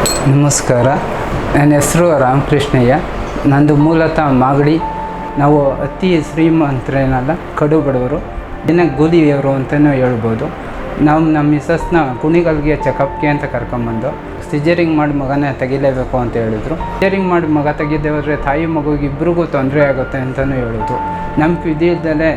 ನಮಸ್ಕಾರ, ನನ್ನ ಹೆಸರು ರಾಮಕೃಷ್ಣಯ್ಯ. ನಂದು ಮೂಲತಃ ಮಾಗಡಿ. ನಾವು ಅತಿ ಶ್ರೀಮಂತರೇನಲ್ಲ, ಕಡು ಬಡವರು, ದಿನ ಕೂಲಿಯವರು ಅಂತಲೂ ಹೇಳ್ಬೋದು. ನಮ್ಮ ಮಿಸಸ್ನ ಕುಣಿಗಲ್ಗೆ ಚೆಕಪ್ಗೆ ಅಂತ ಕರ್ಕೊಂಬಂದು ಸಿಜರಿಂಗ್ ಮಾಡಿ ಮಗನ ತೆಗಿಲೇಬೇಕು ಅಂತ ಹೇಳಿದ್ರು. ಸಿಜರಿಂಗ್ ಮಾಡಿ ಮಗ ತೆಗೆದೇ ಹೋದರೆ ತಾಯಿ ಮಗುಗೆ ಇಬ್ಬರಿಗೂ ತೊಂದರೆ ಆಗುತ್ತೆ ಅಂತಲೂ ಹೇಳಿದ್ರು. ನಮ್ಮ ವಿಧಿಯಲ್ಲೇ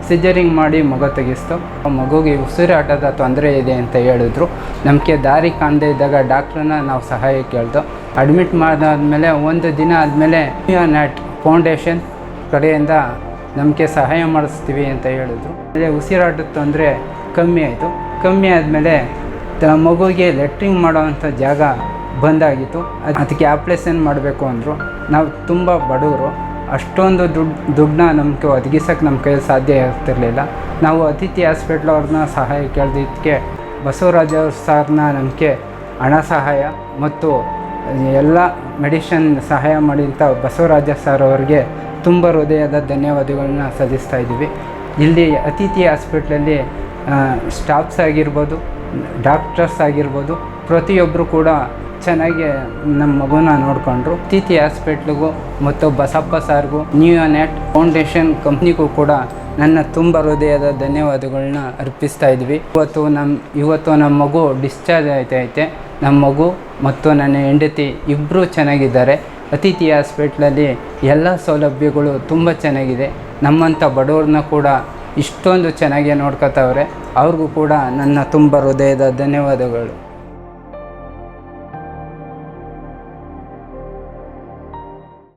ಸಿಜರಿಂಗ್ ಮಾಡಿ ಮಗ ತೆಗಿಸ್ತು. ಮಗುಗೆ ಉಸಿರಾಟದ ತೊಂದರೆ ಇದೆ ಅಂತ ಹೇಳಿದ್ರು. ನಮಗೆ ದಾರಿ ಕಾಣದೇ ಇದ್ದಾಗ ಡಾಕ್ಟ್ರನ್ನ ನಾವು ಸಹಾಯ ಕೇಳ್ದು. ಅಡ್ಮಿಟ್ ಮಾಡಾದ್ಮೇಲೆ ಒಂದು ದಿನ ಆದಮೇಲೆ ನ್ಯಾಟ್ ಫೌಂಡೇಶನ್ ಕಡೆಯಿಂದ ನಮಗೆ ಸಹಾಯ ಮಾಡಿಸ್ತೀವಿ ಅಂತ ಹೇಳಿದ್ರು. ಅದೇ ಉಸಿರಾಟದ ತೊಂದರೆ ಕಮ್ಮಿ ಆಯಿತು. ಕಮ್ಮಿ ಆದಮೇಲೆ ಮಗುವಿಗೆ ಲೆಟ್ರಿಂಗ್ ಮಾಡೋವಂಥ ಜಾಗ ಬಂದಾಗಿತ್ತು. ಅದಕ್ಕೆ ಆಪ್ರೇಷನ್ ಮಾಡಬೇಕು ಅಂದರು. ನಾವು ತುಂಬ ಬಡವರು, ಅಷ್ಟೊಂದು ದುಡ್ಡನ್ನ ನಮಗೆ ಒದಗಿಸೋಕ್ಕೆ ನಮ್ಮ ಕೈಯಲ್ಲಿ ಸಾಧ್ಯ ಆಗ್ತಿರಲಿಲ್ಲ. ನಾವು ಅತಿಥಿ ಹಾಸ್ಪಿಟ್ಲ್ ಅವ್ರನ್ನ ಸಹಾಯ ಕೇಳಿದ್ದಕ್ಕೆ ಬಸವರಾಜ್ ಸರ್ನ ನಮಗೆ ಹಣ ಸಹಾಯ ಮತ್ತು ಎಲ್ಲ ಮೆಡಿಷನ್ ಸಹಾಯ ಮಾಡಿದಂಥ ಬಸವರಾಜ ಸರ್ ಅವರಿಗೆ ತುಂಬ ಹೃದಯದ ಧನ್ಯವಾದಗಳನ್ನ ಸಲ್ಲಿಸ್ತಾ ಇದ್ದೀವಿ. ಇಲ್ಲಿ ಅತಿಥಿ ಹಾಸ್ಪಿಟ್ಲಲ್ಲಿ ಸ್ಟಾಫ್ಸ್ ಆಗಿರ್ಬೋದು, ಡಾಕ್ಟರ್ಸ್ ಆಗಿರ್ಬೋದು, ಪ್ರತಿಯೊಬ್ಬರು ಕೂಡ ಚೆನ್ನಾಗಿ ನಮ್ಮ ಮಗುನ ನೋಡಿಕೊಂಡ್ರು. ಅತಿಥಿ ಹಾಸ್ಪಿಟ್ಲಿಗೂ ಮತ್ತು ಬಸಪ್ಪ ಸಾರ್ಗೂ ನ್ಯಾಟ್ ಫೌಂಡೇಶನ್ ಕಂಪ್ನಿಗೂ ಕೂಡ ನನ್ನ ತುಂಬ ಹೃದಯದ ಧನ್ಯವಾದಗಳನ್ನ ಅರ್ಪಿಸ್ತಾ ಇದ್ವಿ. ಇವತ್ತು ನಮ್ಮ ಮಗು ಡಿಸ್ಚಾರ್ಜ್ ಆಯ್ತೈತೆ. ನಮ್ಮ ಮಗು ಮತ್ತು ನನ್ನ ಹೆಂಡತಿ ಇಬ್ಬರೂ ಚೆನ್ನಾಗಿದ್ದಾರೆ. ಅತಿಥಿ ಹಾಸ್ಪಿಟ್ಲಲ್ಲಿ ಎಲ್ಲ ಸೌಲಭ್ಯಗಳು ತುಂಬ ಚೆನ್ನಾಗಿದೆ. ನಮ್ಮಂಥ ಬಡವ್ರನ್ನ ಕೂಡ ಇಷ್ಟೊಂದು ಚೆನ್ನಾಗಿ ನೋಡ್ಕೊತಾವ್ರೆ. ಅವ್ರಿಗೂ ಕೂಡ ನನ್ನ ತುಂಬ ಹೃದಯದ ಧನ್ಯವಾದಗಳು.